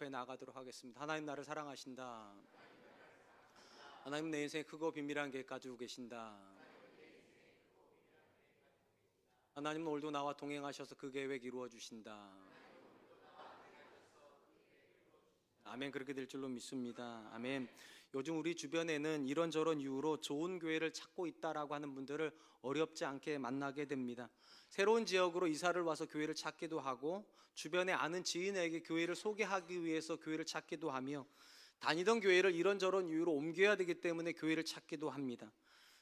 앞에 나가도록 하겠습니다. 하나님 나를 사랑하신다. 하나님 내 인생에 크고 비밀한 계획 가지고 계신다. 하나님은 오늘도 나와 동행하셔서 그 계획 이루어 주신다. 아멘. 그렇게 될 줄로 믿습니다. 아멘. 요즘 우리 주변에는 이런저런 이유로 좋은 교회를 찾고 있다라고 하는 분들을 어렵지 않게 만나게 됩니다. 새로운 지역으로 이사를 와서 교회를 찾기도 하고, 주변에 아는 지인에게 교회를 소개하기 위해서 교회를 찾기도 하며, 다니던 교회를 이런저런 이유로 옮겨야 되기 때문에 교회를 찾기도 합니다.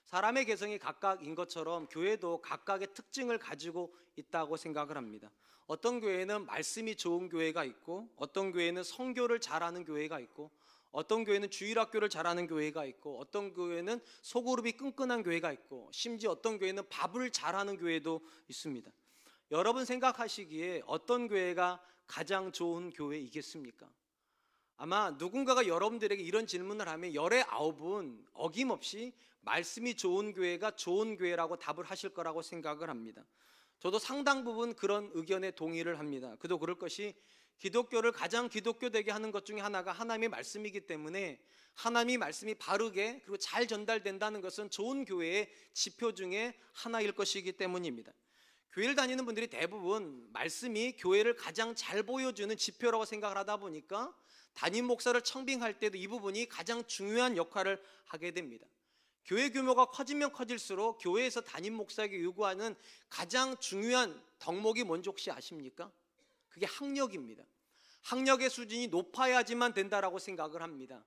사람의 개성이 각각인 것처럼 교회도 각각의 특징을 가지고 있다고 생각을 합니다. 어떤 교회는 말씀이 좋은 교회가 있고, 어떤 교회는 선교를 잘하는 교회가 있고, 어떤 교회는 주일학교를 잘하는 교회가 있고, 어떤 교회는 소그룹이 끈끈한 교회가 있고, 심지어 어떤 교회는 밥을 잘하는 교회도 있습니다. 여러분 생각하시기에 어떤 교회가 가장 좋은 교회이겠습니까? 아마 누군가가 여러분들에게 이런 질문을 하면 열의 9은 어김없이 말씀이 좋은 교회가 좋은 교회라고 답을 하실 거라고 생각을 합니다. 저도 상당 부분 그런 의견에 동의를 합니다. 그도 그럴 것이, 기독교를 가장 기독교되게 하는 것 중에 하나가 하나님의 말씀이기 때문에, 하나님의 말씀이 바르게 그리고 잘 전달된다는 것은 좋은 교회의 지표 중에 하나일 것이기 때문입니다. 교회를 다니는 분들이 대부분 말씀이 교회를 가장 잘 보여주는 지표라고 생각을 하다 보니까 담임 목사를 청빙할 때도 이 부분이 가장 중요한 역할을 하게 됩니다. 교회 규모가 커지면 커질수록 교회에서 담임 목사에게 요구하는 가장 중요한 덕목이 뭔지 혹시 아십니까? 그게 학력입니다. 학력의 수준이 높아야지만 된다라고 생각을 합니다.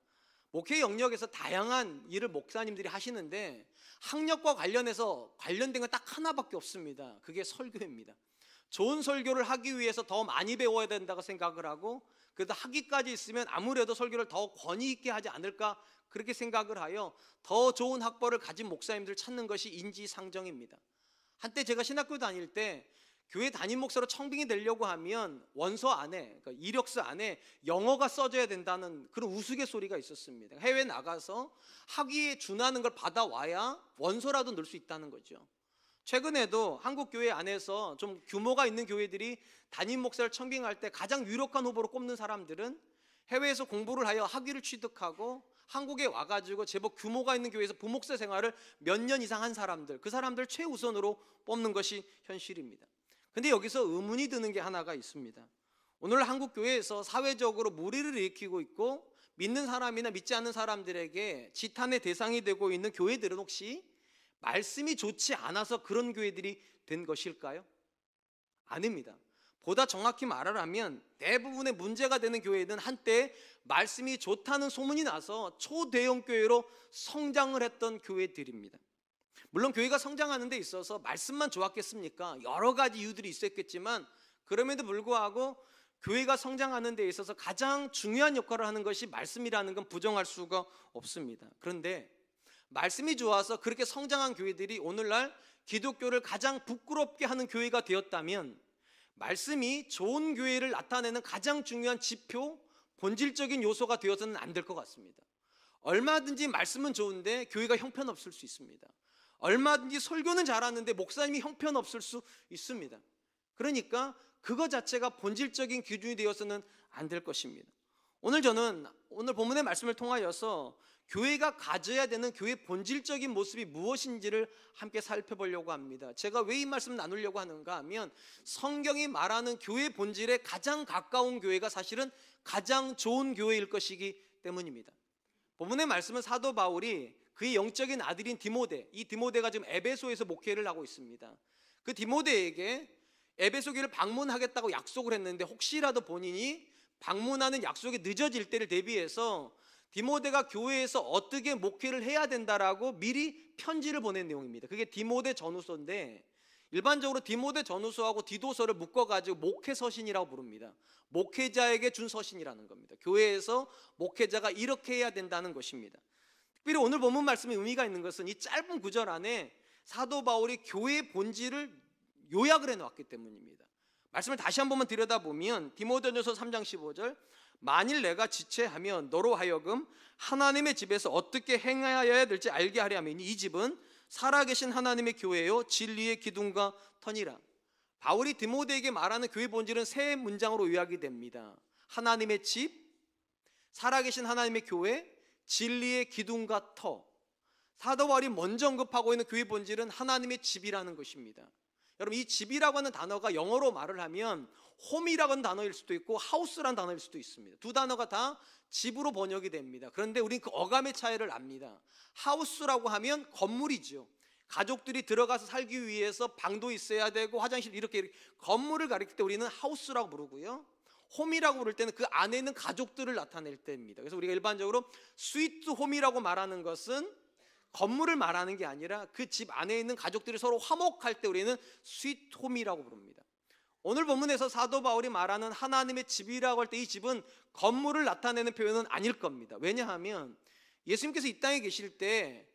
목회 영역에서 다양한 일을 목사님들이 하시는데, 학력과 관련해서 관련된 건 딱 하나밖에 없습니다. 그게 설교입니다. 좋은 설교를 하기 위해서 더 많이 배워야 된다고 생각을 하고, 그래도 학위까지 있으면 아무래도 설교를 더 권위 있게 하지 않을까, 그렇게 생각을 하여 더 좋은 학벌을 가진 목사님들을 찾는 것이 인지상정입니다. 한때 제가 신학교 다닐 때 교회 담임 목사로 청빙이 되려고 하면 원서 안에, 그러니까 이력서 안에 영어가 써져야 된다는 그런 우스갯소리가 있었습니다. 해외 나가서 학위에 준하는 걸 받아와야 원서라도 넣을 수 있다는 거죠. 최근에도 한국 교회 안에서 좀 규모가 있는 교회들이 담임 목사를 청빙할 때 가장 유력한 후보로 꼽는 사람들은 해외에서 공부를 하여 학위를 취득하고 한국에 와가지고 제법 규모가 있는 교회에서 부목사 생활을 몇 년 이상 한 사람들, 그 사람들 최우선으로 뽑는 것이 현실입니다. 근데 여기서 의문이 드는 게 하나가 있습니다. 오늘 한국 교회에서 사회적으로 무리를 일으키고 있고, 믿는 사람이나 믿지 않는 사람들에게 지탄의 대상이 되고 있는 교회들은 혹시 말씀이 좋지 않아서 그런 교회들이 된 것일까요? 아닙니다. 보다 정확히 말하라면 대부분의 문제가 되는 교회는 한때 말씀이 좋다는 소문이 나서 초대형 교회로 성장을 했던 교회들입니다. 물론 교회가 성장하는 데 있어서 말씀만 좋았겠습니까? 여러 가지 이유들이 있었겠지만, 그럼에도 불구하고 교회가 성장하는 데 있어서 가장 중요한 역할을 하는 것이 말씀이라는 건 부정할 수가 없습니다. 그런데 말씀이 좋아서 그렇게 성장한 교회들이 오늘날 기독교를 가장 부끄럽게 하는 교회가 되었다면, 말씀이 좋은 교회를 나타내는 가장 중요한 지표, 본질적인 요소가 되어서는 안 될 것 같습니다. 얼마든지 말씀은 좋은데 교회가 형편없을 수 있습니다. 얼마든지 설교는 잘하는데 목사님이 형편없을 수 있습니다. 그러니까 그거 자체가 본질적인 기준이 되어서는 안 될 것입니다. 오늘 저는 오늘 본문의 말씀을 통하여서 교회가 가져야 되는 교회의 본질적인 모습이 무엇인지를 함께 살펴보려고 합니다. 제가 왜 이 말씀을 나누려고 하는가 하면, 성경이 말하는 교회의 본질에 가장 가까운 교회가 사실은 가장 좋은 교회일 것이기 때문입니다. 본문의 말씀은 사도 바울이 그의 영적인 아들인 디모데, 이 디모데가 지금 에베소에서 목회를 하고 있습니다. 그 디모데에게 에베소 교회를 방문하겠다고 약속을 했는데, 혹시라도 본인이 방문하는 약속이 늦어질 때를 대비해서 디모데가 교회에서 어떻게 목회를 해야 된다라고 미리 편지를 보낸 내용입니다. 그게 디모데 전후서인데, 일반적으로 디모데 전후서하고 디도서를 묶어가지고 목회서신이라고 부릅니다. 목회자에게 준 서신이라는 겁니다. 교회에서 목회자가 이렇게 해야 된다는 것입니다. 특별히 오늘 본문 말씀에 의미가 있는 것은 이 짧은 구절 안에 사도 바울이 교회의 본질을 요약을 해놓았기 때문입니다. 말씀을 다시 한 번만 들여다보면 디모데전서 3장 15절, 만일 내가 지체하면 너로 하여금 하나님의 집에서 어떻게 행하여야 될지 알게 하려 하면 이 집은 살아계신 하나님의 교회요 진리의 기둥과 터니라. 바울이 디모데에게 말하는 교회 본질은 세 문장으로 요약이 됩니다. 하나님의 집, 살아계신 하나님의 교회, 진리의 기둥과 터. 사도 바울이 먼저 언급하고 있는 교회 본질은 하나님의 집이라는 것입니다. 여러분, 이 집이라고 하는 단어가 영어로 말을 하면 홈이라고 하는 단어일 수도 있고 하우스라는 단어일 수도 있습니다. 두 단어가 다 집으로 번역이 됩니다. 그런데 우리는 그 어감의 차이를 압니다. 하우스라고 하면 건물이죠. 가족들이 들어가서 살기 위해서 방도 있어야 되고 화장실 이렇게 건물을 가리킬 때 우리는 하우스라고 부르고요. 홈이라고 부를 때는 그 안에 있는 가족들을 나타낼 때입니다. 그래서 우리가 일반적으로 스위트 홈이라고 말하는 것은 건물을 말하는 게 아니라 그 집 안에 있는 가족들이 서로 화목할 때 우리는 스위트 홈이라고 부릅니다. 오늘 본문에서 사도 바울이 말하는 하나님의 집이라고 할 때 이 집은 건물을 나타내는 표현은 아닐 겁니다. 왜냐하면 예수님께서 이 땅에 계실 때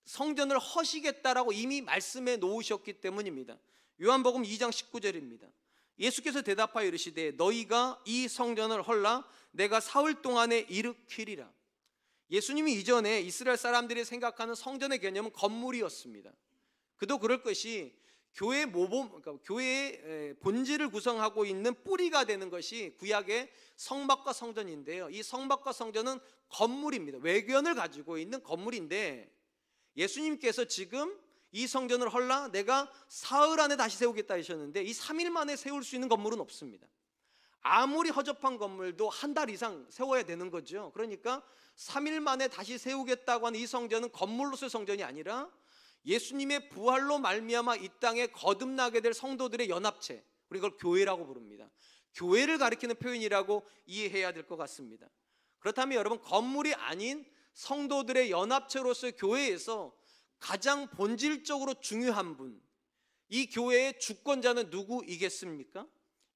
성전을 허시겠다라고 이미 말씀해 놓으셨기 때문입니다. 요한복음 2장 19절입니다. 예수께서 대답하여 이르시되 너희가 이 성전을 헐라 내가 사흘 동안에 일으키리라. 예수님이 이전에 이스라엘 사람들이 생각하는 성전의 개념은 건물이었습니다. 그도 그럴 것이 교회의 모범, 그러니까 교회의 본질을 구성하고 있는 뿌리가 되는 것이 구약의 성막과 성전인데요. 이 성막과 성전은 건물입니다. 외견을 가지고 있는 건물인데 예수님께서 지금 이 성전을 헐라 내가 사흘 안에 다시 세우겠다 하셨는데 이 3일 만에 세울 수 있는 건물은 없습니다. 아무리 허접한 건물도 한 달 이상 세워야 되는 거죠. 그러니까 3일 만에 다시 세우겠다고 하는 이 성전은 건물로서의 성전이 아니라 예수님의 부활로 말미암아 이 땅에 거듭나게 될 성도들의 연합체, 우리 그걸 교회라고 부릅니다. 교회를 가리키는 표현이라고 이해해야 될 것 같습니다. 그렇다면 여러분, 건물이 아닌 성도들의 연합체로서의 교회에서 가장 본질적으로 중요한 분, 이 교회의 주권자는 누구이겠습니까?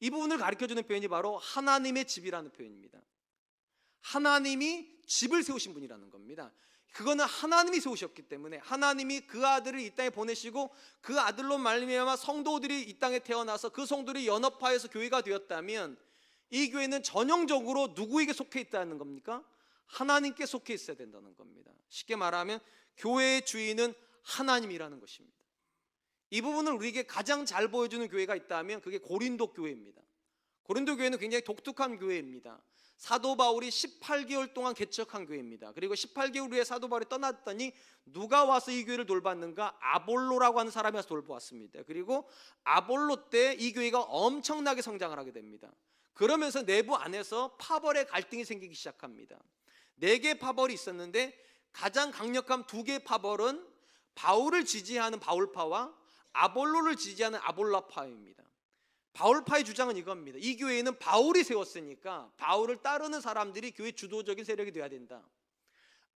이 부분을 가르쳐주는 표현이 바로 하나님의 집이라는 표현입니다. 하나님이 집을 세우신 분이라는 겁니다. 그거는 하나님이 세우셨기 때문에 하나님이 그 아들을 이 땅에 보내시고 그 아들로 말미암아 성도들이 이 땅에 태어나서 그 성도들이 연합하여서 교회가 되었다면 이 교회는 전형적으로 누구에게 속해 있다는 겁니까? 하나님께 속해 있어야 된다는 겁니다. 쉽게 말하면 교회의 주인은 하나님이라는 것입니다. 이 부분을 우리에게 가장 잘 보여주는 교회가 있다면 그게 고린도 교회입니다. 고린도 교회는 굉장히 독특한 교회입니다. 사도 바울이 18개월 동안 개척한 교회입니다. 그리고 18개월 후에 사도 바울이 떠났더니 누가 와서 이 교회를 돌봤는가? 아볼로라고 하는 사람이 와서 돌보았습니다. 그리고 아볼로 때 이 교회가 엄청나게 성장을 하게 됩니다. 그러면서 내부 안에서 파벌의 갈등이 생기기 시작합니다. 4개의 파벌이 있었는데 가장 강력한 2개의 파벌은 바울을 지지하는 바울파와 아볼로를 지지하는 아볼라파입니다. 바울파의 주장은 이겁니다. 이 교회는 바울이 세웠으니까 바울을 따르는 사람들이 교회 주도적인 세력이 되어야 된다.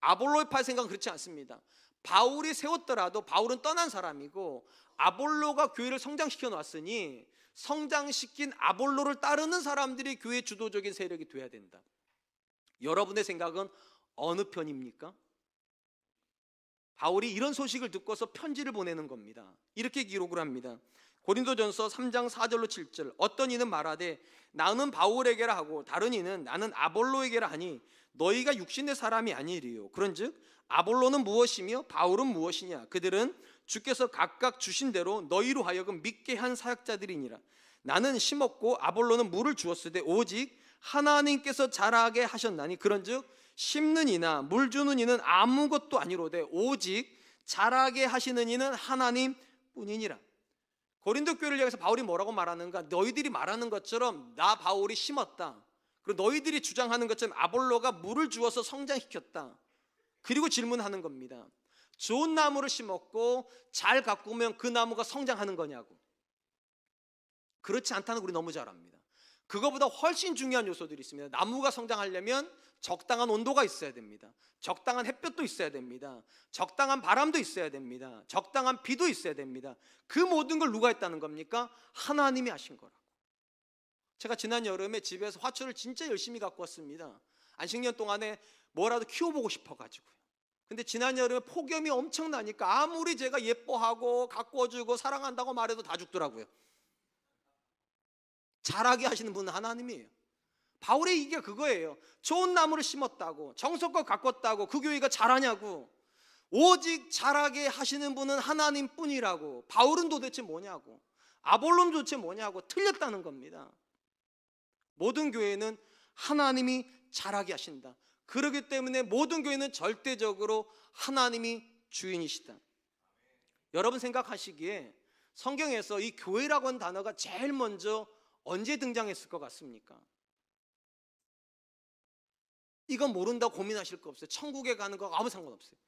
아볼로파의 생각은 그렇지 않습니다. 바울이 세웠더라도 바울은 떠난 사람이고 아볼로가 교회를 성장시켜 놨으니 성장시킨 아볼로를 따르는 사람들이 교회 주도적인 세력이 되어야 된다. 여러분의 생각은 어느 편입니까? 바울이 이런 소식을 듣고서 편지를 보내는 겁니다. 이렇게 기록을 합니다. 고린도전서 3장 4절로 7절 어떤 이는 말하되 나는 바울에게라 하고 다른 이는 나는 아볼로에게라 하니 너희가 육신의 사람이 아니리요. 그런즉 아볼로는 무엇이며 바울은 무엇이냐? 그들은 주께서 각각 주신 대로 너희로 하여금 믿게 한 사역자들이니라. 나는 심었고 아볼로는 물을 주었으되 오직 하나님께서 자라게 하셨나니 그런즉 심는 이나 물 주는 이는 아무것도 아니로되 오직 자라게 하시는 이는 하나님뿐이니라. 고린도 교회를 향해서 바울이 뭐라고 말하는가? 너희들이 말하는 것처럼 나 바울이 심었다. 그리고 너희들이 주장하는 것처럼 아볼로가 물을 주어서 성장시켰다. 그리고 질문하는 겁니다. 좋은 나무를 심었고 잘 가꾸면 그 나무가 성장하는 거냐고. 그렇지 않다는 거 우리 너무 잘 압니다. 그거보다 훨씬 중요한 요소들이 있습니다. 나무가 성장하려면 적당한 온도가 있어야 됩니다. 적당한 햇볕도 있어야 됩니다. 적당한 바람도 있어야 됩니다. 적당한 비도 있어야 됩니다. 그 모든 걸 누가 했다는 겁니까? 하나님이 하신 거라고. 제가 지난 여름에 집에서 화초를 진짜 열심히 갖고 왔습니다. 안식년 동안에 뭐라도 키워보고 싶어가지고요. 근데 지난 여름에 폭염이 엄청나니까 아무리 제가 예뻐하고 가꿔주고 사랑한다고 말해도 다 죽더라고요. 자라게 하시는 분은 하나님이에요. 바울의 얘기가 그거예요. 좋은 나무를 심었다고, 정성껏 가꿨다고 그 교회가 자라냐고. 오직 자라게 하시는 분은 하나님뿐이라고. 바울은 도대체 뭐냐고, 아볼로는 도대체 뭐냐고 틀렸다는 겁니다. 모든 교회는 하나님이 자라게 하신다. 그렇기 때문에 모든 교회는 절대적으로 하나님이 주인이시다. 여러분 생각하시기에 성경에서 이 교회라고 하는 단어가 제일 먼저 언제 등장했을 것 같습니까? 이건 모른다고 고민하실 거 없어요. 천국에 가는 거 아무 상관없어요.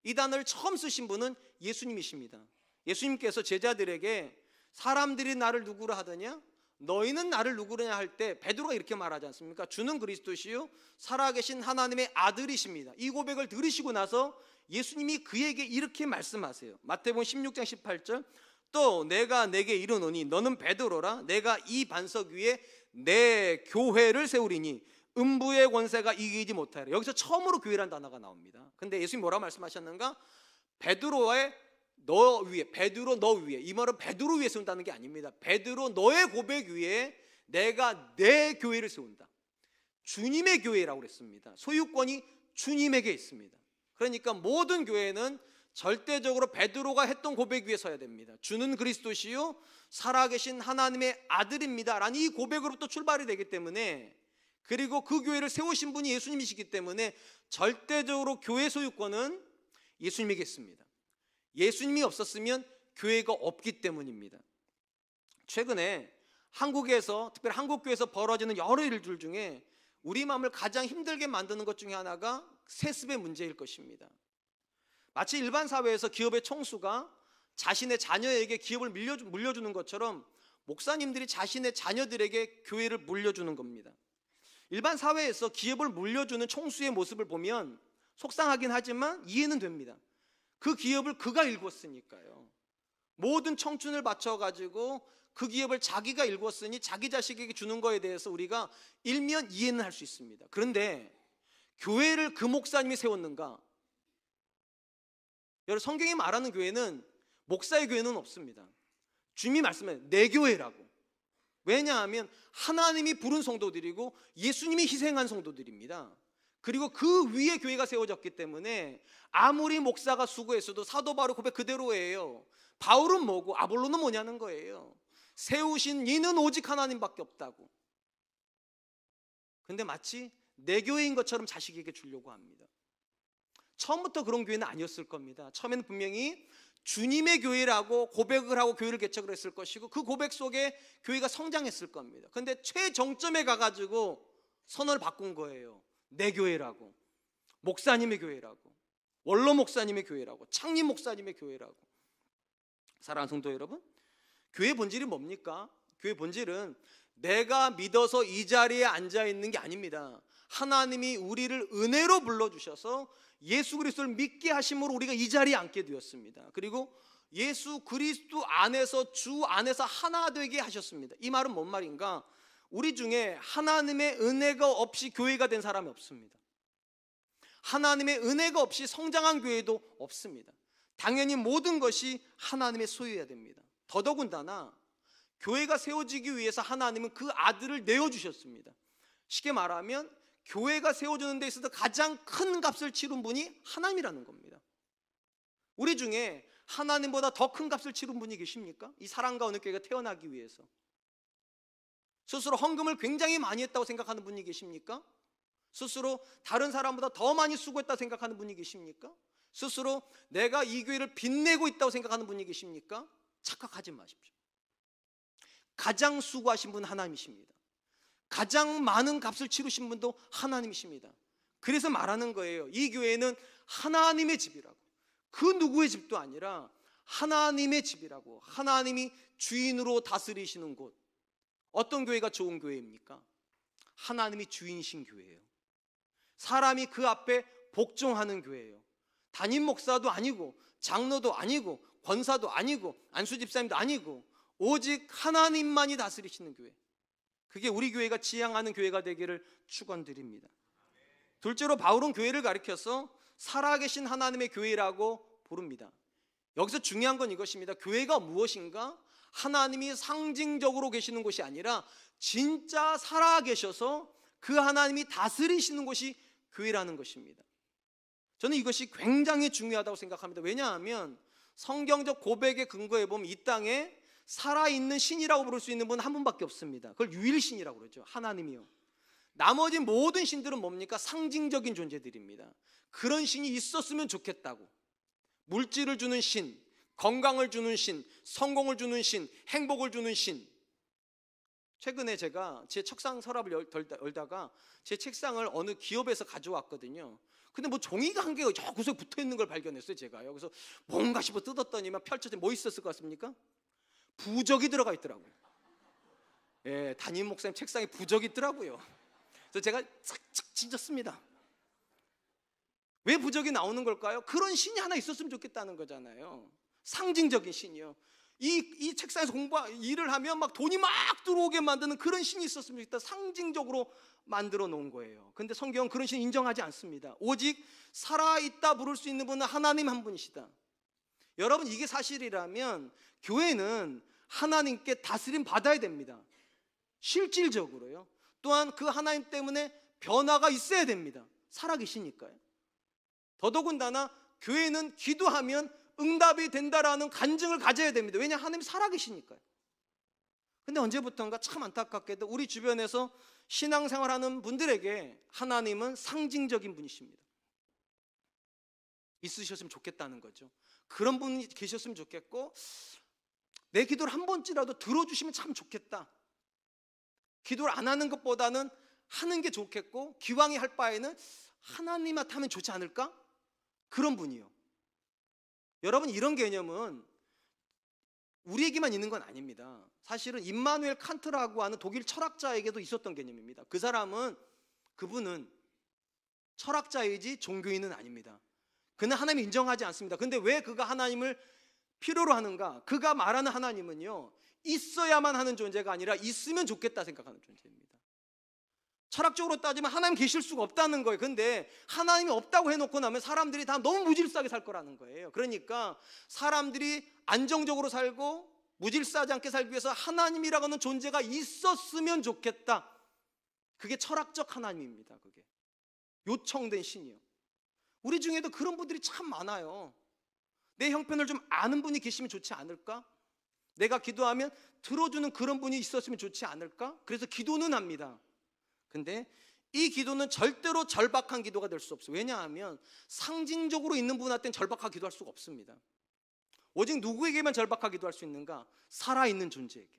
이 단어를 처음 쓰신 분은 예수님이십니다. 예수님께서 제자들에게 사람들이 나를 누구라 하더냐? 너희는 나를 누구냐 할 때 베드로가 이렇게 말하지 않습니까? 주는 그리스도시요 살아계신 하나님의 아들이십니다. 이 고백을 들으시고 나서 예수님이 그에게 이렇게 말씀하세요. 마태복음 16장 18절 또 내가 내게 이르노니 너는 베드로라 내가 이 반석 위에 내 교회를 세우리니 음부의 권세가 이기지 못하리라. 여기서 처음으로 교회라는 단어가 나옵니다. 근데 예수님이 뭐라고 말씀하셨는가? 베드로의 너 위에, 베드로 너 위에. 이 말은 베드로 위에 세운다는 게 아닙니다. 베드로 너의 고백 위에 내가 내 교회를 세운다. 주님의 교회라고 그랬습니다. 소유권이 주님에게 있습니다. 그러니까 모든 교회는 절대적으로 베드로가 했던 고백 위에 서야 됩니다. 주는 그리스도시요 살아계신 하나님의 아들입니다 라는 이 고백으로부터 출발이 되기 때문에, 그리고 그 교회를 세우신 분이 예수님이시기 때문에 절대적으로 교회 소유권은 예수님에게 있습니다. 예수님이 없었으면 교회가 없기 때문입니다. 최근에 한국에서, 특별히 한국교회에서 벌어지는 여러 일들 중에 우리 마음을 가장 힘들게 만드는 것 중에 하나가 세습의 문제일 것입니다. 마치 일반 사회에서 기업의 총수가 자신의 자녀에게 기업을 물려주는 것처럼 목사님들이 자신의 자녀들에게 교회를 물려주는 겁니다. 일반 사회에서 기업을 물려주는 총수의 모습을 보면 속상하긴 하지만 이해는 됩니다. 그 기업을 그가 일궜으니까요. 모든 청춘을 바쳐가지고 그 기업을 자기가 일궜으니 자기 자식에게 주는 거에 대해서 우리가 일면 이해는 할 수 있습니다. 그런데 교회를 그 목사님이 세웠는가? 여러분, 성경이 말하는 교회는 목사의 교회는 없습니다. 주님이 말씀해 내 교회라고. 왜냐하면 하나님이 부른 성도들이고 예수님이 희생한 성도들입니다. 그리고 그 위에 교회가 세워졌기 때문에 아무리 목사가 수고했어도 사도 바울 고백 그대로예요. 바울은 뭐고 아볼로는 뭐냐는 거예요. 세우신 이는 오직 하나님밖에 없다고. 근데 마치 내 교회인 것처럼 자식에게 주려고 합니다. 처음부터 그런 교회는 아니었을 겁니다. 처음에는 분명히 주님의 교회라고 고백을 하고 교회를 개척을 했을 것이고 그 고백 속에 교회가 성장했을 겁니다. 그런데 최정점에 가가지고 선언을 바꾼 거예요. 내 교회라고, 목사님의 교회라고, 원로 목사님의 교회라고, 창립 목사님의 교회라고. 사랑하는 성도 여러분, 교회 본질이 뭡니까? 교회 본질은 내가 믿어서 이 자리에 앉아있는 게 아닙니다. 하나님이 우리를 은혜로 불러주셔서 예수 그리스도를 믿게 하심으로 우리가 이 자리에 앉게 되었습니다. 그리고 예수 그리스도 안에서, 주 안에서 하나 되게 하셨습니다. 이 말은 뭔 말인가? 우리 중에 하나님의 은혜가 없이 교회가 된 사람이 없습니다. 하나님의 은혜가 없이 성장한 교회도 없습니다. 당연히 모든 것이 하나님의 소유여야 됩니다. 더더군다나 교회가 세워지기 위해서 하나님은 그 아들을 내어주셨습니다. 쉽게 말하면 교회가 세워지는 데 있어서 가장 큰 값을 치른 분이 하나님이라는 겁니다. 우리 중에 하나님보다 더 큰 값을 치른 분이 계십니까? 이 사랑과 어느 교회가 태어나기 위해서 스스로 헌금을 굉장히 많이 했다고 생각하는 분이 계십니까? 스스로 다른 사람보다 더 많이 수고했다고 생각하는 분이 계십니까? 스스로 내가 이 교회를 빛내고 있다고 생각하는 분이 계십니까? 착각하지 마십시오. 가장 수고하신 분은 하나님이십니다. 가장 많은 값을 치르신 분도 하나님이십니다. 그래서 말하는 거예요. 이 교회는 하나님의 집이라고. 그 누구의 집도 아니라 하나님의 집이라고. 하나님이 주인으로 다스리시는 곳. 어떤 교회가 좋은 교회입니까? 하나님이 주인이신 교회예요. 사람이 그 앞에 복종하는 교회예요. 담임 목사도 아니고 장로도 아니고 권사도 아니고 안수집사님도 아니고 오직 하나님만이 다스리시는 교회. 그게 우리 교회가 지향하는 교회가 되기를 축원드립니다. 둘째로 바울은 교회를 가리켜서 살아계신 하나님의 교회라고 부릅니다. 여기서 중요한 건 이것입니다. 교회가 무엇인가? 하나님이 상징적으로 계시는 곳이 아니라 진짜 살아계셔서 그 하나님이 다스리시는 곳이 교회라는 것입니다. 저는 이것이 굉장히 중요하다고 생각합니다. 왜냐하면 성경적 고백에 근거해 보면 이 땅에 살아있는 신이라고 부를 수 있는 분은 한 분밖에 없습니다. 그걸 유일신이라고 그러죠. 하나님이요. 나머지 모든 신들은 뭡니까? 상징적인 존재들입니다. 그런 신이 있었으면 좋겠다고. 물질을 주는 신, 건강을 주는 신, 성공을 주는 신, 행복을 주는 신. 최근에 제가 제 책상 서랍을 열다가 제 책상을 어느 기업에서 가져왔거든요. 근데 뭐 종이가 한 개가 저 구석에 붙어 있는 걸 발견했어요, 제가요. 그래서 뭔가 싶어 뜯었더니만 펼쳐진 뭐 있었을 것 같습니까? 부적이 들어가 있더라고요. 예, 담임 목사님 책상에 부적이 있더라고요. 그래서 제가 착착 찢었습니다. 왜 부적이 나오는 걸까요? 그런 신이 하나 있었으면 좋겠다는 거잖아요. 상징적인 신이요. 이 책상에서 일을 하면 막 돈이 막 들어오게 만드는 그런 신이 있었으면 좋겠다. 상징적으로 만들어 놓은 거예요. 근데 성경은 그런 신 인정하지 않습니다. 오직 살아있다 부를 수 있는 분은 하나님 한 분이시다. 여러분, 이게 사실이라면 교회는 하나님께 다스림 받아야 됩니다. 실질적으로요. 또한 그 하나님 때문에 변화가 있어야 됩니다. 살아계시니까요. 더더군다나 교회는 기도하면 응답이 된다라는 간증을 가져야 됩니다. 왜냐? 하나님이 살아계시니까요. 근데 언제부턴가 참 안타깝게도 우리 주변에서 신앙생활하는 분들에게 하나님은 상징적인 분이십니다. 있으셨으면 좋겠다는 거죠. 그런 분이 계셨으면 좋겠고, 내 기도를 한 번쯤이라도 들어주시면 참 좋겠다. 기도를 안 하는 것보다는 하는 게 좋겠고, 기왕이 할 바에는 하나님한테 하면 좋지 않을까? 그런 분이요. 여러분, 이런 개념은 우리에게만 있는 건 아닙니다. 사실은 임마누엘 칸트라고 하는 독일 철학자에게도 있었던 개념입니다. 그분은 철학자이지 종교인은 아닙니다. 그는 하나님을 인정하지 않습니다. 근데 왜 그가 하나님을 필요로 하는가? 그가 말하는 하나님은요, 있어야만 하는 존재가 아니라 있으면 좋겠다 생각하는 존재입니다. 철학적으로 따지면 하나님 계실 수가 없다는 거예요. 근데 하나님이 없다고 해놓고 나면 사람들이 다 너무 무질서하게 살 거라는 거예요. 그러니까 사람들이 안정적으로 살고 무질서하지 않게 살기 위해서 하나님이라고 하는 존재가 있었으면 좋겠다. 그게 철학적 하나님입니다. 그게 요청된 신이요. 우리 중에도 그런 분들이 참 많아요. 내 형편을 좀 아는 분이 계시면 좋지 않을까? 내가 기도하면 들어주는 그런 분이 있었으면 좋지 않을까? 그래서 기도는 합니다. 근데 이 기도는 절대로 절박한 기도가 될 수 없어요. 왜냐하면 상징적으로 있는 분한테는 절박하게 기도할 수가 없습니다. 오직 누구에게만 절박하게 기도할 수 있는가? 살아있는 존재에게.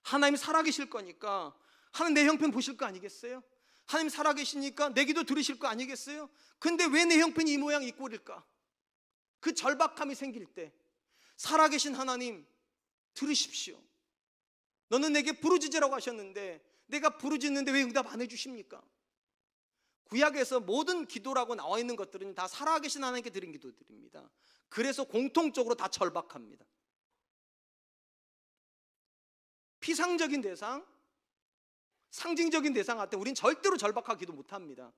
하나님이 살아계실 거니까 하나님 내 형편 보실 거 아니겠어요? 하나님 살아계시니까 내 기도 들으실 거 아니겠어요? 근데 왜 내 형편이 이 모양 이 꼴일까? 그 절박함이 생길 때 살아계신 하나님 들으십시오. 너는 내게 부르짖으라고 하셨는데 내가 부르짖는데 왜 응답 안 해주십니까? 구약에서 모든 기도라고 나와 있는 것들은 다 살아계신 하나님께 드린 기도들입니다. 그래서 공통적으로 다 절박합니다. 피상적인 대상, 상징적인 대상한테 우린 절대로 절박하게 기도 못합니다.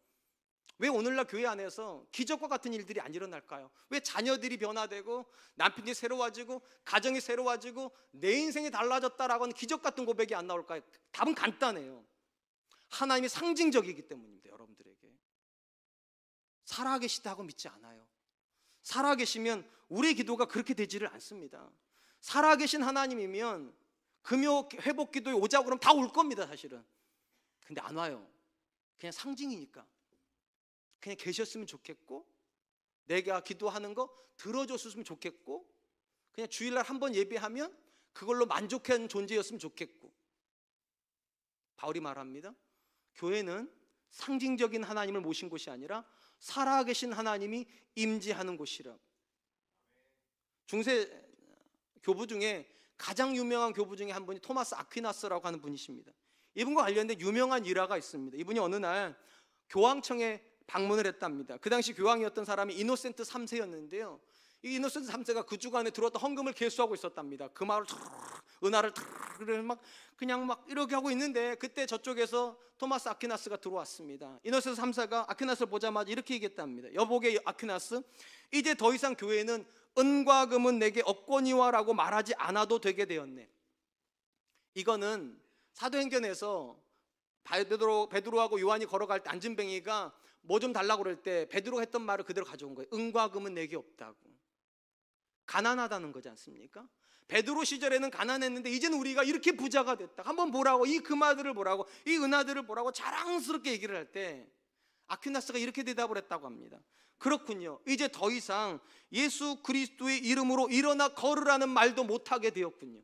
왜 오늘날 교회 안에서 기적과 같은 일들이 안 일어날까요? 왜 자녀들이 변화되고 남편이 새로워지고 가정이 새로워지고 내 인생이 달라졌다라고 하는 기적 같은 고백이 안 나올까요? 답은 간단해요. 하나님이 상징적이기 때문입니다. 여러분들에게 살아계시다고 믿지 않아요. 살아계시면 우리의 기도가 그렇게 되지를 않습니다. 살아계신 하나님이면 금요 회복 기도에 오자고 그러면 다 올 겁니다. 사실은. 근데 안 와요. 그냥 상징이니까. 그냥 계셨으면 좋겠고, 내가 기도하는 거 들어줬으면 좋겠고, 그냥 주일날 한번 예배하면 그걸로 만족한 존재였으면 좋겠고. 바울이 말합니다. 교회는 상징적인 하나님을 모신 곳이 아니라 살아계신 하나님이 임재하는 곳이라. 중세 교부 중에 가장 유명한 교부 중에 한 분이 토마스 아퀴나스라고 하는 분이십니다. 이분과 관련된 유명한 일화가 있습니다. 이분이 어느 날 교황청에 방문을 했답니다. 그 당시 교황이었던 사람이 이노센트 3세였는데요. 이 이노센트 3세가 그 주간에 들어왔던 헌금을 계수하고 있었답니다. 그 말을 은하를 막 그냥 막 이렇게 하고 있는데 그때 저쪽에서 토마스 아퀴나스가 들어왔습니다. 이노센트 3세가 아퀴나스를 보자마자 이렇게 얘기했답니다. 여보게 아퀴나스, 이제 더 이상 교회는 은과 금은 내게 없거니와라고 말하지 않아도 되게 되었네. 이거는 사도행전에서 베드로하고 요한이 걸어갈 때 안진뱅이가 뭐 좀 달라고 그럴 때 베드로가 했던 말을 그대로 가져온 거예요. 은과 금은 내게 없다고. 가난하다는 거지 않습니까? 베드로 시절에는 가난했는데 이제는 우리가 이렇게 부자가 됐다. 한번 보라고, 이 금아들을 보라고, 이 은하들을 보라고 자랑스럽게 얘기를 할 때 아퀴나스가 이렇게 대답을 했다고 합니다. 그렇군요. 이제 더 이상 예수 그리스도의 이름으로 일어나 걸으라는 말도 못하게 되었군요.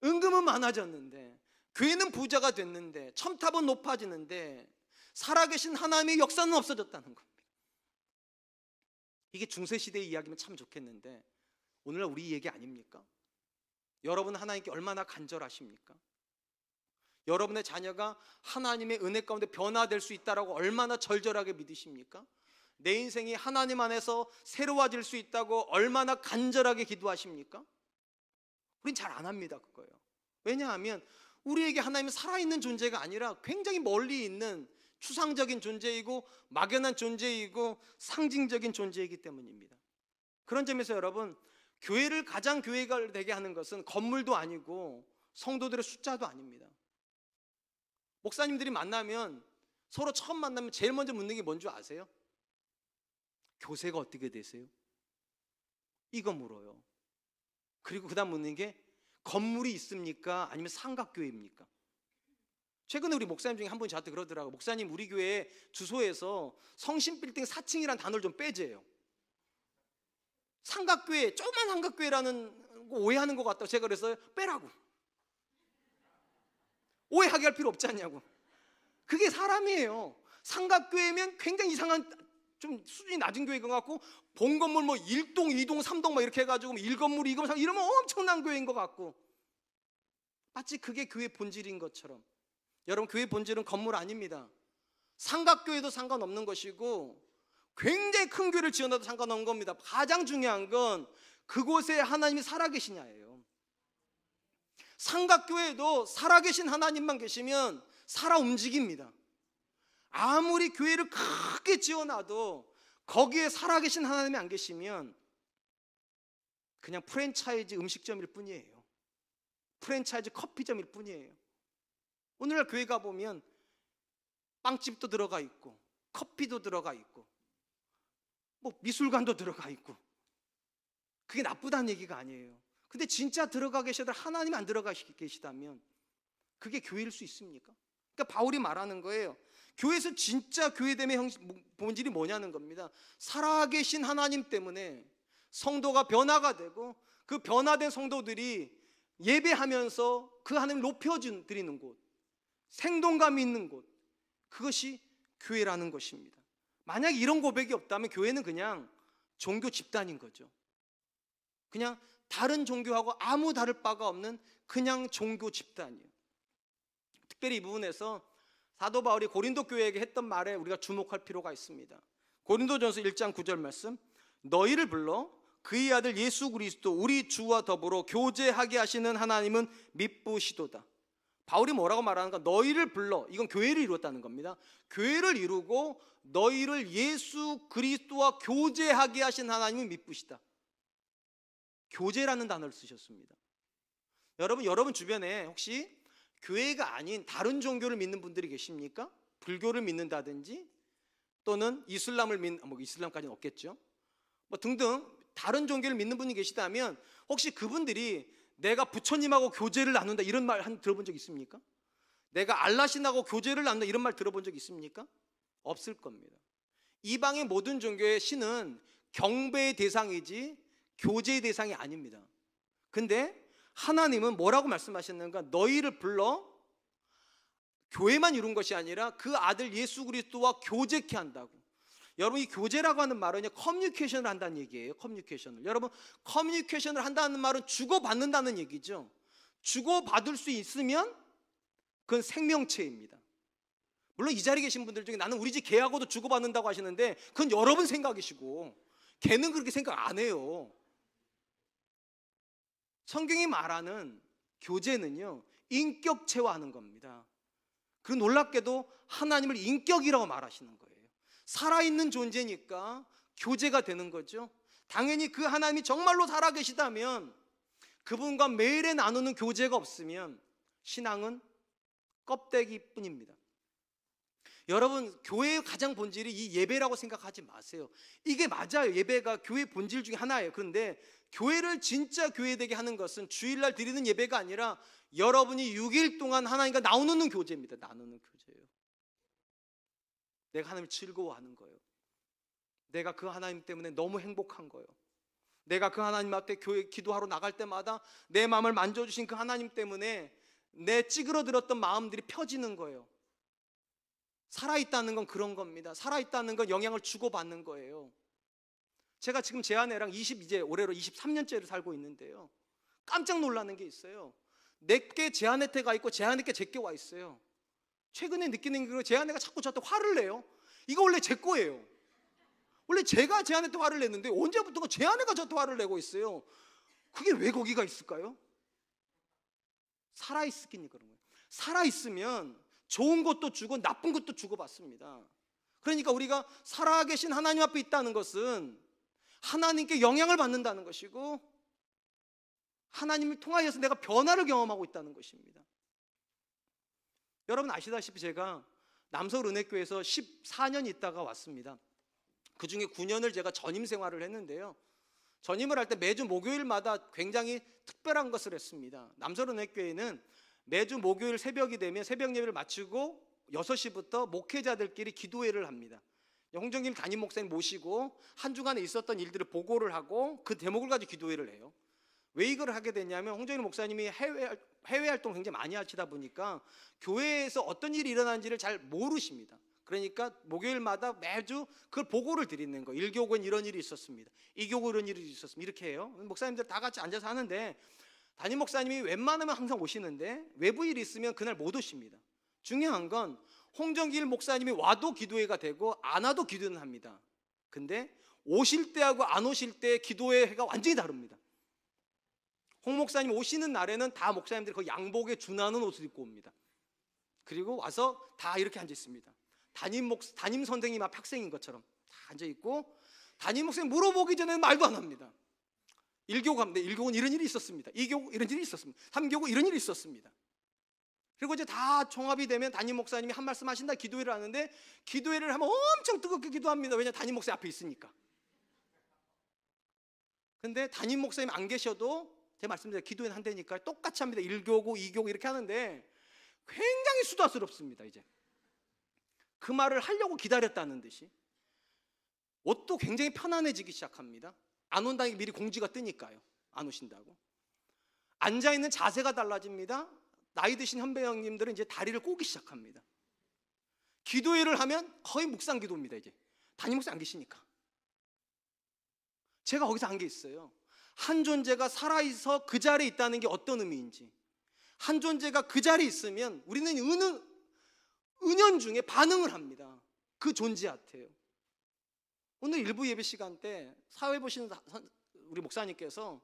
은금은 많아졌는데, 교회는 부자가 됐는데, 첨탑은 높아지는데 살아계신 하나님의 역사는 없어졌다는 겁니다. 이게 중세시대의 이야기면 참 좋겠는데 오늘날 우리 얘기 아닙니까? 여러분 하나님께 얼마나 간절하십니까? 여러분의 자녀가 하나님의 은혜 가운데 변화될 수 있다고 얼마나 절절하게 믿으십니까? 내 인생이 하나님 안에서 새로워질 수 있다고 얼마나 간절하게 기도하십니까? 우린 잘 안 합니다, 그거요. 왜냐하면 우리에게 하나님은 살아있는 존재가 아니라 굉장히 멀리 있는 추상적인 존재이고 막연한 존재이고 상징적인 존재이기 때문입니다. 그런 점에서 여러분, 교회를 가장 교회가 되게 하는 것은 건물도 아니고 성도들의 숫자도 아닙니다. 목사님들이 만나면, 서로 처음 만나면 제일 먼저 묻는 게 뭔지 아세요? 교세가 어떻게 되세요? 이거 물어요. 그리고 그 다음 묻는 게 건물이 있습니까? 아니면 삼각교회입니까? 최근에 우리 목사님 중에 한 분이 저한테 그러더라고요. 목사님, 우리 교회 주소에서 성신빌딩 4층이라는 단어를 좀 빼재요. 삼각교회, 조그만 삼각교회라는 거 오해하는 것 같다고 제가 그랬어요. 빼라고. 오해하게 할 필요 없지 않냐고. 그게 사람이에요. 삼각교회면 굉장히 이상한, 좀 수준이 낮은 교회인 것 같고, 본 건물 뭐 1동, 2동, 3동 막 이렇게 해가지고 1건물, 2건물, 3건물 이러면 엄청난 교회인 것 같고, 마치 그게 교회 본질인 것처럼. 여러분, 교회 본질은 건물 아닙니다. 삼각교회도 상관없는 것이고 굉장히 큰 교회를 지어놔도 상관없는 겁니다. 가장 중요한 건 그곳에 하나님이 살아계시냐예요. 삼각교회도 살아계신 하나님만 계시면 살아 움직입니다. 아무리 교회를 크게 지어놔도 거기에 살아계신 하나님이 안 계시면 그냥 프랜차이즈 음식점일 뿐이에요. 프랜차이즈 커피점일 뿐이에요. 오늘날 교회 가보면 빵집도 들어가 있고 커피도 들어가 있고 뭐 미술관도 들어가 있고, 그게 나쁘다는 얘기가 아니에요. 근데 진짜 들어가 계셔도 하나님 안 들어가 계시다면 그게 교회일 수 있습니까? 그러니까 바울이 말하는 거예요. 교회에서 진짜 교회됨의 본질이 뭐냐는 겁니다. 살아계신 하나님 때문에 성도가 변화가 되고, 그 변화된 성도들이 예배하면서 그 하나님을 높여드리는 곳, 생동감이 있는 곳, 그것이 교회라는 것입니다. 만약 이런 고백이 없다면 교회는 그냥 종교 집단인 거죠. 그냥 다른 종교하고 아무 다를 바가 없는 그냥 종교 집단이에요. 특별히 이 부분에서 사도 바울이 고린도 교회에게 했던 말에 우리가 주목할 필요가 있습니다. 고린도전서 1장 9절 말씀, 너희를 불러 그의 아들 예수 그리스도 우리 주와 더불어 교제하게 하시는 하나님은 미쁘시도다. 바울이 뭐라고 말하는가? 너희를 불러, 이건 교회를 이루었다는 겁니다. 교회를 이루고 너희를 예수 그리스도와 교제하게 하신 하나님은 미쁘시다. 교제라는 단어를 쓰셨습니다. 여러분 주변에 혹시 교회가 아닌 다른 종교를 믿는 분들이 계십니까? 불교를 믿는다든지 또는 이슬람을 믿는, 이슬람까지는 없겠죠. 뭐 등등 다른 종교를 믿는 분이 계시다면 혹시 그분들이 내가 부처님하고 교제를 나눈다 이런 말 들어본 적 있습니까? 내가 알라신하고 교제를 나눈다 이런 말 들어본 적 있습니까? 없을 겁니다. 이방의 모든 종교의 신은 경배의 대상이지 교제의 대상이 아닙니다. 근데 하나님은 뭐라고 말씀하셨는가? 너희를 불러 교회만 이룬 것이 아니라 그 아들 예수 그리스도와 교제케 한다고. 여러분, 이 교제라고 하는 말은 커뮤니케이션을 한다는 얘기예요. 커뮤니케이션을. 여러분, 커뮤니케이션을 한다는 말은 주고받는다는 얘기죠. 주고받을 수 있으면 그건 생명체입니다. 물론 이 자리에 계신 분들 중에 나는 우리 집 개하고도 주고받는다고 하시는데 그건 여러분 생각이시고 개는 그렇게 생각 안 해요. 성경이 말하는 교제는요, 인격체화하는 겁니다. 그리고 놀랍게도 하나님을 인격이라고 말하시는 거예요. 살아있는 존재니까 교제가 되는 거죠. 당연히 그 하나님이 정말로 살아계시다면 그분과 매일에 나누는 교제가 없으면 신앙은 껍데기뿐입니다. 여러분, 교회의 가장 본질이 이 예배라고 생각하지 마세요. 이게 맞아요. 예배가 교회 본질 중에 하나예요. 그런데 교회를 진짜 교회되게 하는 것은 주일날 드리는 예배가 아니라 여러분이 6일 동안 하나님과 나누는 교제입니다. 나누는 교제예요. 내가 하나님을 즐거워하는 거예요. 내가 그 하나님 때문에 너무 행복한 거예요. 내가 그 하나님 앞에 교회 기도하러 나갈 때마다 내 마음을 만져주신 그 하나님 때문에 내 찌그러들었던 마음들이 펴지는 거예요. 살아있다는 건 그런 겁니다. 살아있다는 건 영향을 주고받는 거예요. 제가 지금 제 아내랑 이제 올해로 23년째를 살고 있는데요, 깜짝 놀라는 게 있어요. 내게 제 아내한테 가 있고 제 아내께 제게 와 있어요. 최근에 느끼는 게 제 아내가 자꾸 저한테 화를 내요. 이거 원래 제 거예요. 원래 제가 제 아내한테 화를 냈는데 언제부턴가 제 아내가 저한테 화를 내고 있어요. 그게 왜 거기가 있을까요? 살아있으니 그런 거예요. 살아있으면 좋은 것도 주고 나쁜 것도 주고받습니다. 그러니까 우리가 살아계신 하나님 앞에 있다는 것은 하나님께 영향을 받는다는 것이고, 하나님을 통하여서 내가 변화를 경험하고 있다는 것입니다. 여러분 아시다시피 제가 남서울은혜교회에서 14년 있다가 왔습니다. 그 중에 9년을 제가 전임 생활을 했는데요, 전임을 할 때 매주 목요일마다 굉장히 특별한 것을 했습니다. 남서울은혜교회는 매주 목요일 새벽이 되면 새벽 예배를 마치고 6시부터 목회자들끼리 기도회를 합니다. 홍정길 담임 목사님 모시고 한 주간에 있었던 일들을 보고를 하고 그 대목을 가지고 기도회를 해요. 왜 이걸 하게 됐냐면 홍정길 목사님이 해외 활동을 굉장히 많이 하시다 보니까 교회에서 어떤 일이 일어나는지를 잘 모르십니다. 그러니까 목요일마다 매주 그걸 보고를 드리는 거예요. 1교구엔 이런 일이 있었습니다. 2교구 이런 일이 있었습니다. 이렇게 해요. 목사님들 다 같이 앉아서 하는데 담임 목사님이 웬만하면 항상 오시는데 외부 일이 있으면 그날 못 오십니다. 중요한 건 홍정길 목사님이 와도 기도회가 되고 안 와도 기도는 합니다. 근데 오실 때하고 안 오실 때 기도회가 완전히 다릅니다. 홍 목사님 오시는 날에는 다 목사님들이 그 양복에 준하는 옷을 입고 옵니다. 그리고 와서 다 이렇게 앉아 있습니다. 담임 선생님 앞 학생인 것처럼 다 앉아 있고, 담임 목사님 물어보기 전에 말도 안 합니다. 1교구 가면 1교구는 이런 일이 있었습니다. 2교구 이런 일이 있었습니다. 3교구 이런 일이 있었습니다. 그리고 이제 다 종합이 되면 담임 목사님이 한 말씀 하신다 기도회를 하는데, 기도회를 하면 엄청 뜨겁게 기도합니다. 왜냐하면 담임 목사님 앞에 있으니까. 근데 담임 목사님 안 계셔도 제 말씀대로 기도회는 한다니까 똑같이 합니다. 1교구, 2교구 이렇게 하는데 굉장히 수다스럽습니다. 이제 그 말을 하려고 기다렸다는 듯이 옷도 굉장히 편안해지기 시작합니다. 안 온다는 게 미리 공지가 뜨니까요. 안 오신다고. 앉아있는 자세가 달라집니다. 나이 드신 현배 형님들은 이제 다리를 꼬기 시작합니다. 기도회를 하면 거의 묵상 기도입니다. 이제 담임 목사 안 계시니까. 제가 거기서 한 게 있어요. 한 존재가 살아있어 그 자리에 있다는 게 어떤 의미인지, 한 존재가 그 자리에 있으면 우리는 은연중에 반응을 합니다. 그 존재한테요. 오늘 일부 예배 시간 때 사회 보시는 우리 목사님께서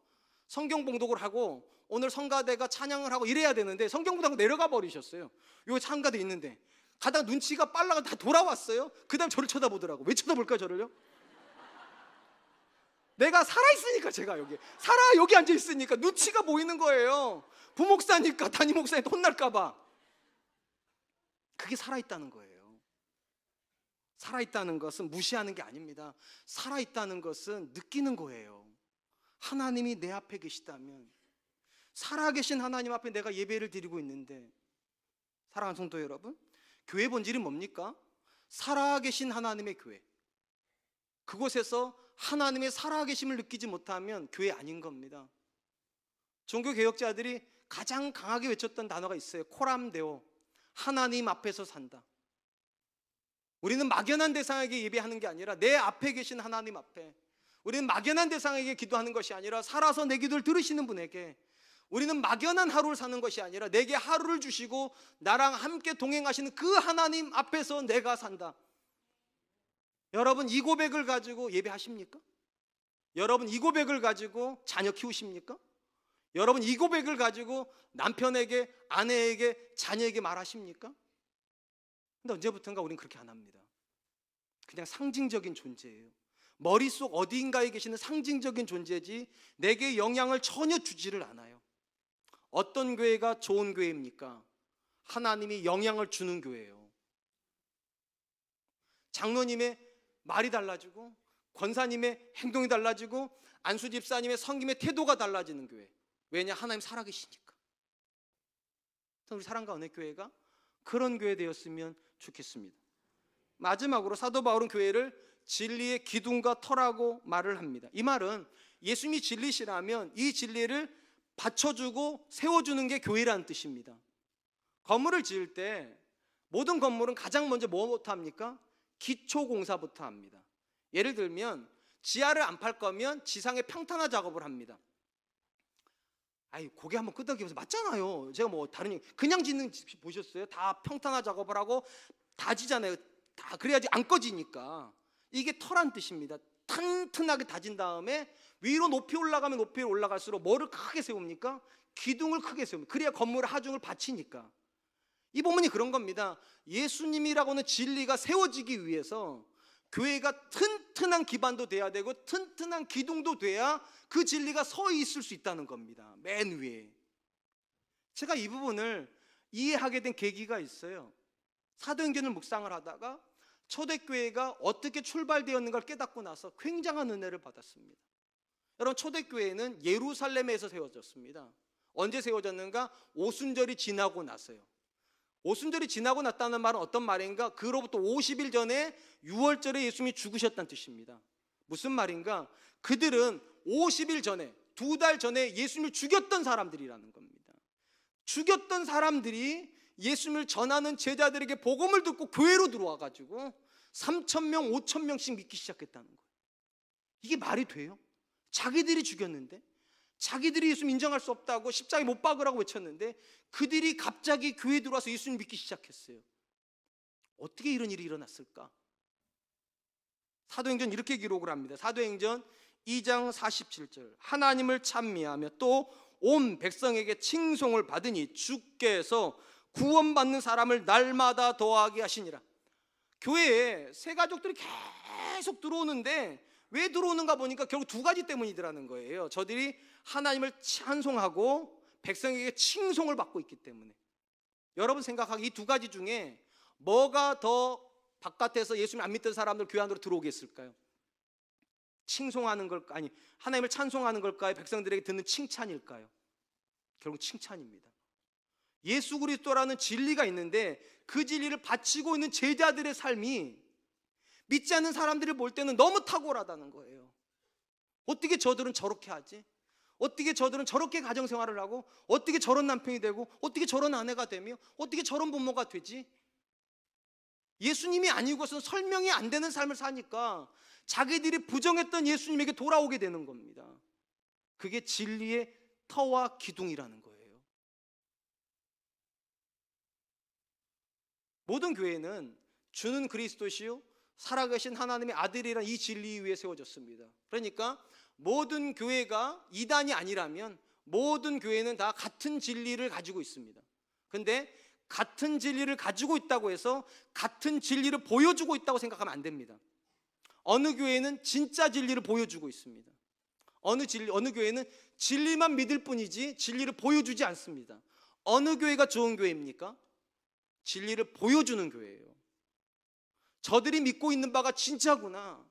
성경 봉독을 하고 오늘 성가대가 찬양을 하고 이래야 되는데 성경 봉독하고 내려가 버리셨어요. 요 성가대 있는데 가다가 눈치가 빨라가 다 돌아왔어요. 그 다음 저를 쳐다보더라고. 왜 쳐다볼까요 저를요? 내가 살아있으니까, 제가 여기 앉아있으니까 눈치가 보이는 거예요. 부목사니까 담임 목사님한테 혼날까 봐. 그게 살아있다는 거예요. 살아있다는 것은 무시하는 게 아닙니다. 살아있다는 것은 느끼는 거예요. 하나님이 내 앞에 계시다면, 살아계신 하나님 앞에 내가 예배를 드리고 있는데, 사랑하는 성도 여러분, 교회 본질이 뭡니까? 살아계신 하나님의 교회. 그곳에서 하나님의 살아계심을 느끼지 못하면 교회 아닌 겁니다. 종교개혁자들이 가장 강하게 외쳤던 단어가 있어요. 코람데오, 하나님 앞에서 산다. 우리는 막연한 대상에게 예배하는 게 아니라 내 앞에 계신 하나님 앞에, 우리는 막연한 대상에게 기도하는 것이 아니라 살아서 내 기도를 들으시는 분에게, 우리는 막연한 하루를 사는 것이 아니라 내게 하루를 주시고 나랑 함께 동행하시는 그 하나님 앞에서 내가 산다. 여러분 이 고백을 가지고 예배하십니까? 여러분 이 고백을 가지고 자녀 키우십니까? 여러분 이 고백을 가지고 남편에게, 아내에게, 자녀에게 말하십니까? 근데 언제부턴가 우리는 그렇게 안 합니다. 그냥 상징적인 존재예요. 머릿속 어디인가에 계시는 상징적인 존재지 내게 영향을 전혀 주지를 않아요. 어떤 교회가 좋은 교회입니까? 하나님이 영향을 주는 교회예요. 장로님의 말이 달라지고 권사님의 행동이 달라지고 안수 집사님의 섬김의 태도가 달라지는 교회. 왜냐? 하나님 살아계시니까. 우리 사랑과 은혜 교회가 그런 교회 되었으면 좋겠습니다. 마지막으로 사도 바울은 교회를 진리의 기둥과 터라고 말을 합니다. 이 말은 예수님이 진리시라면 이 진리를 받쳐주고 세워주는 게 교회라는 뜻입니다. 건물을 지을 때 모든 건물은 가장 먼저 뭐부터 합니까? 기초공사부터 합니다. 예를 들면 지하를 안 팔 거면 지상에 평탄화 작업을 합니다. 아이, 고개 한번 끄덕이면서 맞잖아요. 제가 뭐 다른 그냥 짓는 집 보셨어요? 다 평탄화 작업을 하고 다지잖아요. 다 그래야지 안 꺼지니까. 이게 터란 뜻입니다. 튼튼하게 다진 다음에 위로 높이 올라가면 높이 올라갈수록 뭐를 크게 세웁니까? 기둥을 크게 세웁니다. 그래야 건물의 하중을 받치니까. 이 본문이 그런 겁니다. 예수님이라고는 진리가 세워지기 위해서 교회가 튼튼한 기반도 돼야 되고 튼튼한 기둥도 돼야 그 진리가 서 있을 수 있다는 겁니다. 맨 위에. 제가 이 부분을 이해하게 된 계기가 있어요. 사도행전을 묵상을 하다가 초대교회가 어떻게 출발되었는가를 깨닫고 나서 굉장한 은혜를 받았습니다. 여러분, 초대교회는 예루살렘에서 세워졌습니다. 언제 세워졌는가? 오순절이 지나고 나서요. 오순절이 지나고 났다는 말은 어떤 말인가? 그로부터 50일 전에 6월절에 예수님이 죽으셨다는 뜻입니다. 무슨 말인가? 그들은 50일 전에, 2달 전에 예수님을 죽였던 사람들이라는 겁니다. 죽였던 사람들이 예수님을 전하는 제자들에게 복음을 듣고 교회로 들어와가지고 3,000명, 5,000명씩 믿기 시작했다는 거예요. 이게 말이 돼요? 자기들이 죽였는데, 자기들이 예수님 인정할 수 없다고 십자가에 못 박으라고 외쳤는데 그들이 갑자기 교회에 들어와서 예수님 믿기 시작했어요. 어떻게 이런 일이 일어났을까? 사도행전 이렇게 기록을 합니다. 사도행전 2장 47절, 하나님을 찬미하며 또 온 백성에게 칭송을 받으니 주께서 구원받는 사람을 날마다 더하게 하시니라. 교회에 새 가족들이 계속 들어오는데 왜 들어오는가 보니까 결국 두 가지 때문이더라는 거예요. 저들이 하나님을 찬송하고 백성에게 칭송을 받고 있기 때문에. 여러분 생각하기 이 두 가지 중에 뭐가 더 바깥에서 예수님 안 믿던 사람들 교회 안으로 들어오게 했을까요? 칭송하는 걸까? 아니, 하나님을 찬송하는 걸까요? 백성들에게 듣는 칭찬일까요? 결국 칭찬입니다. 예수 그리스도라는 진리가 있는데 그 진리를 바치고 있는 제자들의 삶이 믿지 않는 사람들을 볼 때는 너무 탁월하다는 거예요. 어떻게 저들은 저렇게 하지? 어떻게 저들은 저렇게 가정생활을 하고 어떻게 저런 남편이 되고 어떻게 저런 아내가 되며 어떻게 저런 부모가 되지? 예수님이 아니고서는 설명이 안 되는 삶을 사니까 자기들이 부정했던 예수님에게 돌아오게 되는 겁니다. 그게 진리의 터와 기둥이라는 거예요. 모든 교회는 주는 그리스도시요 살아계신 하나님의 아들이라는 이 진리 위에 세워졌습니다. 그러니까 모든 교회가 이단이 아니라면 모든 교회는 다 같은 진리를 가지고 있습니다. 근데 같은 진리를 가지고 있다고 해서 같은 진리를 보여주고 있다고 생각하면 안 됩니다. 어느 교회는 진짜 진리를 보여주고 있습니다. 어느 교회는 진리만 믿을 뿐이지 진리를 보여주지 않습니다. 어느 교회가 좋은 교회입니까? 진리를 보여주는 교회예요. 저들이 믿고 있는 바가 진짜구나.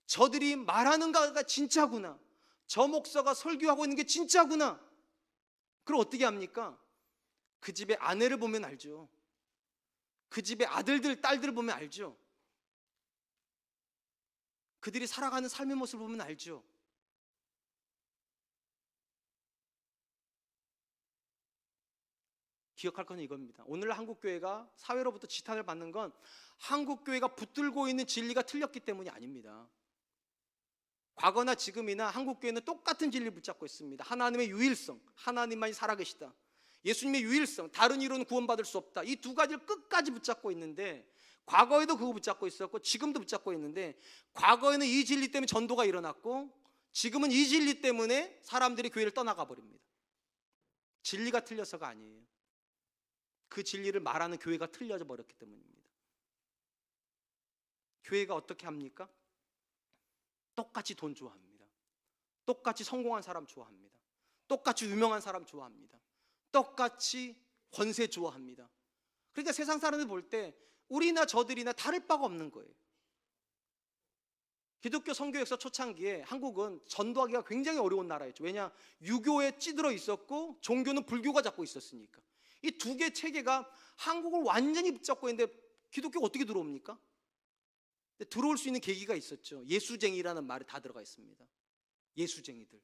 저들이 말하는 바가 진짜구나. 저 목사가 설교하고 있는 게 진짜구나. 그럼 어떻게 합니까? 그 집의 아내를 보면 알죠. 그 집의 아들들, 딸들을 보면 알죠. 그들이 살아가는 삶의 모습을 보면 알죠. 기억할 건 이겁니다. 오늘날 한국교회가 사회로부터 지탄을 받는 건 한국교회가 붙들고 있는 진리가 틀렸기 때문이 아닙니다. 과거나 지금이나 한국교회는 똑같은 진리를 붙잡고 있습니다. 하나님의 유일성, 하나님만이 살아계시다. 예수님의 유일성, 다른 이로는 구원받을 수 없다. 이 두 가지를 끝까지 붙잡고 있는데 과거에도 그거 붙잡고 있었고 지금도 붙잡고 있는데 과거에는 이 진리 때문에 전도가 일어났고 지금은 이 진리 때문에 사람들이 교회를 떠나가 버립니다. 진리가 틀려서가 아니에요. 그 진리를 말하는 교회가 틀려져 버렸기 때문입니다. 교회가 어떻게 합니까? 똑같이 돈 좋아합니다. 똑같이 성공한 사람 좋아합니다. 똑같이 유명한 사람 좋아합니다. 똑같이 권세 좋아합니다. 그러니까 세상 사람들 볼 때 우리나 저들이나 다를 바가 없는 거예요. 기독교 선교 역사 초창기에 한국은 전도하기가 굉장히 어려운 나라였죠. 왜냐? 유교에 찌들어 있었고 종교는 불교가 잡고 있었으니까. 이 두 개 체계가 한국을 완전히 붙잡고 있는데 기독교가 어떻게 들어옵니까? 들어올 수 있는 계기가 있었죠. 예수쟁이라는 말이 다 들어가 있습니다. 예수쟁이들.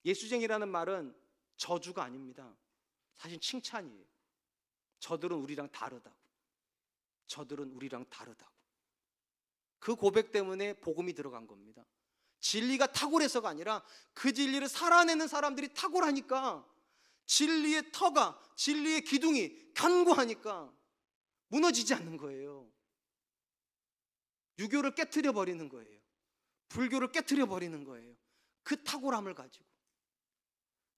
예수쟁이라는 말은 저주가 아닙니다. 사실 칭찬이에요. 저들은 우리랑 다르다고. 저들은 우리랑 다르다고. 그 고백 때문에 복음이 들어간 겁니다. 진리가 탁월해서가 아니라 그 진리를 살아내는 사람들이 탁월하니까, 진리의 터가, 진리의 기둥이 견고하니까 무너지지 않는 거예요. 유교를 깨트려 버리는 거예요. 불교를 깨트려 버리는 거예요. 그 탁월함을 가지고.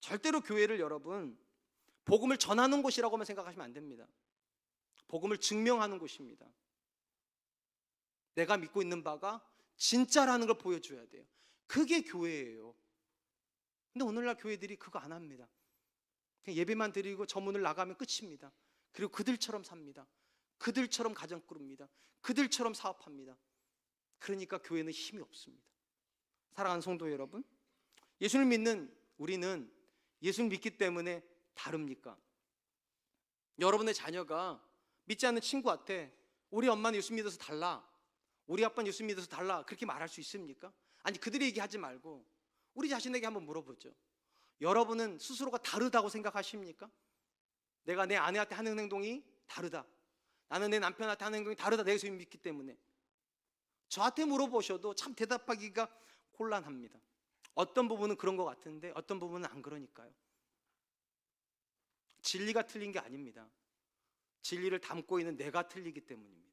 절대로 교회를 여러분 복음을 전하는 곳이라고만 생각하시면 안 됩니다. 복음을 증명하는 곳입니다. 내가 믿고 있는 바가 진짜라는 걸 보여줘야 돼요. 그게 교회예요. 근데 오늘날 교회들이 그거 안 합니다. 그냥 예배만 드리고 저 문을 나가면 끝입니다. 그리고 그들처럼 삽니다. 그들처럼 가정 꾸릅니다. 그들처럼 사업합니다. 그러니까 교회는 힘이 없습니다. 사랑하는 성도 여러분, 예수를 믿는 우리는 예수를 믿기 때문에 다릅니까? 여러분의 자녀가 믿지 않는 친구한테 우리 엄마는 예수 믿어서 달라, 우리 아빠는 예수 믿어서 달라, 그렇게 말할 수 있습니까? 아니, 그들이 얘기하지 말고 우리 자신에게 한번 물어보죠. 여러분은 스스로가 다르다고 생각하십니까? 내가 내 아내한테 하는 행동이 다르다, 나는 내 남편한테 하는 행동이 다르다, 내가 예수 믿기 때문에. 저한테 물어보셔도 참 대답하기가 곤란합니다. 어떤 부분은 그런 것 같은데 어떤 부분은 안 그러니까요. 진리가 틀린 게 아닙니다. 진리를 담고 있는 내가 틀리기 때문입니다.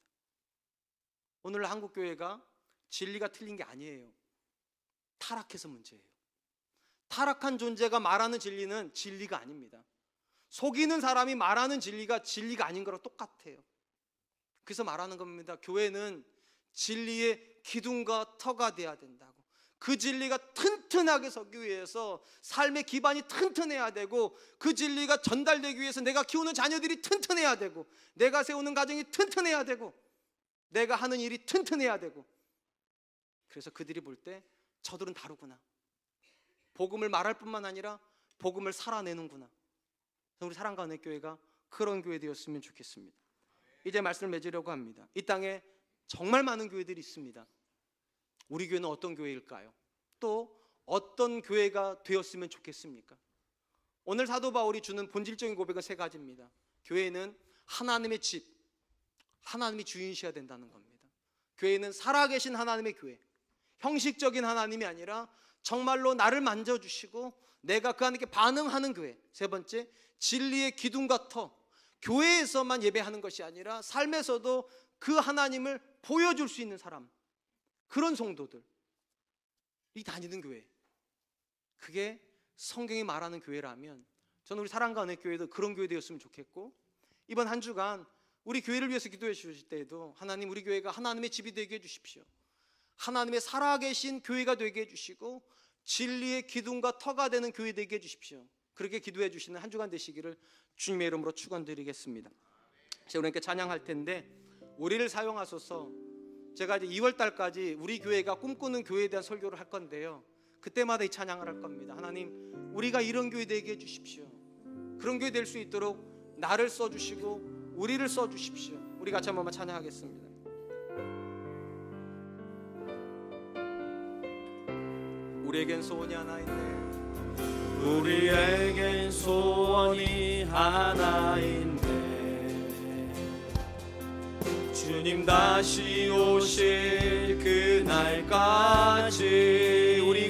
오늘 한국교회가 진리가 틀린 게 아니에요. 타락해서 문제예요. 타락한 존재가 말하는 진리는 진리가 아닙니다. 속이는 사람이 말하는 진리가 진리가 아닌 거랑 똑같아요. 그래서 말하는 겁니다. 교회는 진리의 기둥과 터가 돼야 된다고. 그 진리가 튼튼하게 서기 위해서 삶의 기반이 튼튼해야 되고, 그 진리가 전달되기 위해서 내가 키우는 자녀들이 튼튼해야 되고, 내가 세우는 가정이 튼튼해야 되고, 내가 하는 일이 튼튼해야 되고. 그래서 그들이 볼 때 저들은 다르구나, 복음을 말할 뿐만 아니라 복음을 살아내는구나. 우리 사랑과 은혜교회가 그런 교회 되었으면 좋겠습니다. 이제 말씀을 맺으려고 합니다. 이 땅에 정말 많은 교회들이 있습니다. 우리 교회는 어떤 교회일까요? 또 어떤 교회가 되었으면 좋겠습니까? 오늘 사도 바울이 주는 본질적인 고백은 세 가지입니다. 교회는 하나님의 집, 하나님이 주인이셔야 된다는 겁니다. 교회는 살아계신 하나님의 교회, 형식적인 하나님이 아니라 정말로 나를 만져주시고 내가 그 하나님께 반응하는 교회. 세 번째, 진리의 기둥과 터, 교회에서만 예배하는 것이 아니라 삶에서도 그 하나님을 보여줄 수 있는 사람, 그런 성도들이 다니는 교회. 그게 성경이 말하는 교회라면 저는 우리 사랑과 은혜교회도 그런 교회 되었으면 좋겠고, 이번 한 주간 우리 교회를 위해서 기도해 주실 때에도 하나님, 우리 교회가 하나님의 집이 되게 해주십시오. 하나님의 살아계신 교회가 되게 해주시고 진리의 기둥과 터가 되는 교회 되게 해주십시오. 그렇게 기도해 주시는 한 주간 되시기를 주님의 이름으로 축원드리겠습니다. 제가 우리께 찬양할 텐데 우리를 사용하소서. 제가 이제 2월 달까지 우리 교회가 꿈꾸는 교회에 대한 설교를 할 건데요, 그때마다 이 찬양을 할 겁니다. 하나님, 우리가 이런 교회 되게 해주십시오. 그런 교회 될 수 있도록 나를 써주시고 우리를 써주십시오. 우리 같이 한 번만 찬양하겠습니다. 우리에겐 소원이 하나 있네. 우리에겐 소원이 하나 있네. 주님 다시 오실 그날까지 우리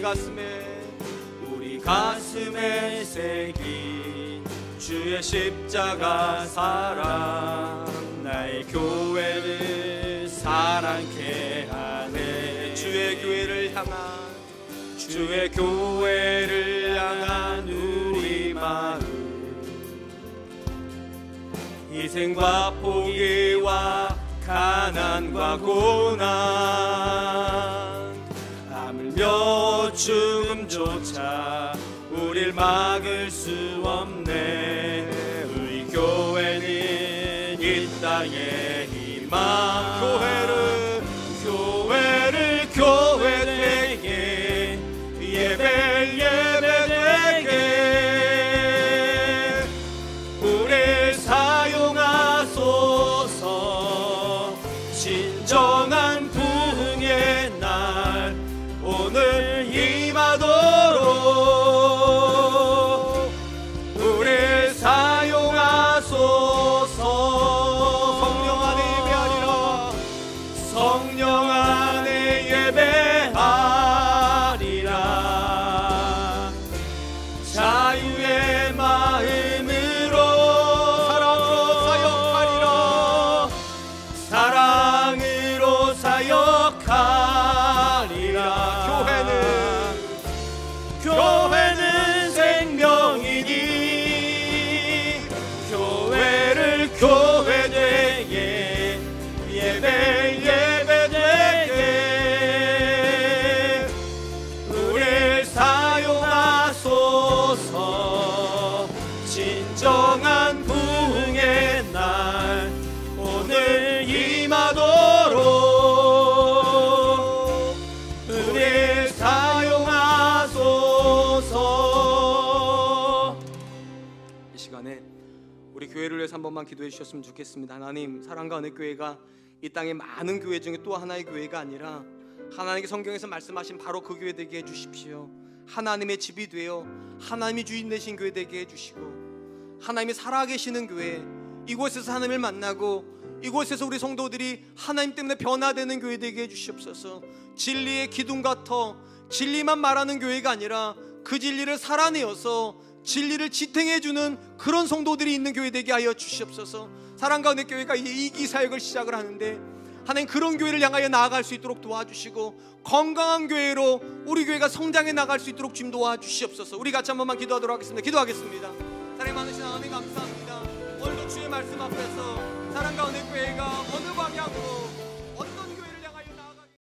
가슴에 새긴 주의 십자가 사랑, 나의 교회를 사랑케 하네. 주의 교회를 향한 우리 마음, 희생과 포기와 가난과 고난, 하물며 죽음조차 우릴 막을 수 없네. 우리 교회는 이 땅의 희망. 교회를 번만 기도해 주셨으면 좋겠습니다. 하나님, 사랑과 은혜 교회가 이 땅의 많은 교회 중에 또 하나의 교회가 아니라 하나님의 성경에서 말씀하신 바로 그 교회 되게 해주십시오. 하나님의 집이 되어 하나님이 주인 되신 교회 되게 해주시고, 하나님이 살아계시는 교회, 이곳에서 하나님을 만나고 이곳에서 우리 성도들이 하나님 때문에 변화되는 교회 되게 해주시옵소서. 진리의 기둥 같아 진리만 말하는 교회가 아니라 그 진리를 살아내어서 진리를 지탱해주는 그런 성도들이 있는 교회 되게 하여 주시옵소서. 사랑과 은혜 교회가 이기 사역을 시작을 하는데 하나님, 그런 교회를 향하여 나아갈 수 있도록 도와주시고 건강한 교회로 우리 교회가 성장해 나갈 수 있도록 주님 도와주시옵소서. 우리 같이 한 번만 기도하도록 하겠습니다. 기도하겠습니다. 사랑이 많으신 하나님 감사합니다. 오늘도 주의 말씀 앞에서 사랑과 은혜 교회가